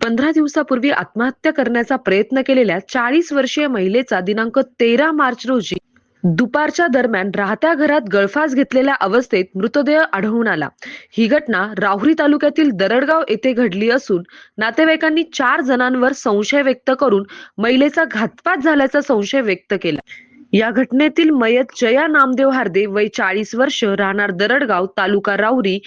15 दिवसापूर्वी आत्महत्या करण्याचा प्रयत्न केलेल्या 40 वर्षीय महिलेचा दिनांक 13 मार्च रोजी दुपारच्या दरम्यान राहत्या घरात गळफास घेतलेल्या अवस्थेत मृतदेह आढळून आला. ही घटना राहुरी तालुक्यातील दरडगाव येथे घडली असून नातेवाईकांनी 4 जणांवर संशय व्यक्त करून महिलेचा घातपात झाल्याचा संशय व्यक्त केला. या घटनेतील मयत जया नामदेव हार्दे वय 40 वर्ष राहणार दरडगाव तालुका राहुरी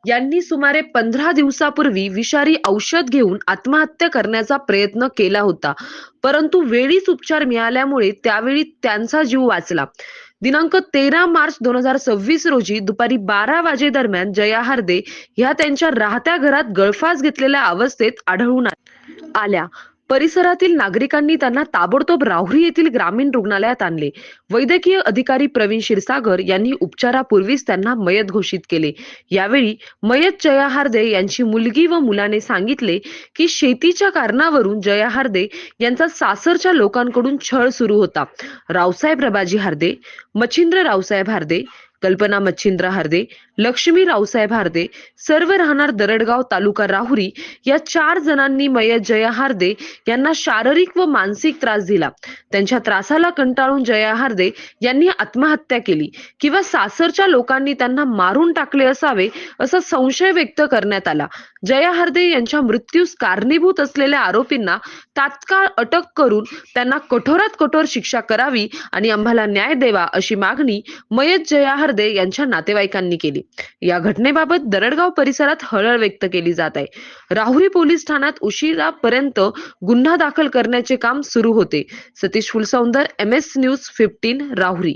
यांनी सुमारे 15 दिवसापूर्वी विषारी औषध घेऊन आत्महत्या करण्याचा प्रयत्न केला होता, परंतु वेळीच उपचार मिळाल्यामुळे त्यावेळी त्यांचा जीव वाचला. दिनांक 13 मार्च 2026 रोजी दुपारी 12 वाजेदरम्यान जया हार्दे ह्या त्यांच्या राहत्या घरात गळफास घेतलेल्या अवस्थेत आढळून आल्या. परिसरातील नागरिकांनी त्यांना ताबडतोब राहुरी येथील ग्रामीण रुग्णालयात आणले. वैद्यकीय अधिकारी प्रवीण क्षीरसागर यांनी उपचारापूर्वीच त्यांना मयत घोषित केले. यावेळी मयत जया हार्दे यांची मुलगी व मुलाने सांगितले की शेतीच्या कारणावरून जया हार्दे यांचा सासरच्या लोकांकडून छळ सुरू होता. रावसाहेब रबाजी हार्दे, मच्छिंद्र रावसाहेब हार्दे, कल्पना मच्छिंद्र हार्दे, लक्ष्मी रावसाहेब हार्दे सर्व राहणार दरडगाव तालुका राहुरी या 4 जणांनी मयत जया हार्दे यांना शारीरिक व मानसिक त्रास दिला. त्यांच्या त्रासाला कंटाळून जया हार्दे यांनी आत्महत्या केली किंवा सासरच्या लोकांनी त्यांना मारून टाकले असावे असा संशय व्यक्त करण्यात आला. जया हार्दे यांच्या मृत्यूस कारणीभूत असलेल्या आरोपींना तात्काळ अटक करून त्यांना कठोरात कठोर शिक्षा करावी आणि आम्हाला न्याय द्यावा अशी मागणी मयत जया हार्दे यांच्या नातेवाईकांनी केली. या घटनेबाबत दरडगाव परिसरात हळहळ व्यक्त केली जात आहे. राहुरी पोलीस ठाण्यात उशिरापर्यंत गुन्हा दाखल करण्याचे काम सुरू होते. Satish Phulsoundar, MS news 15 Rahuri.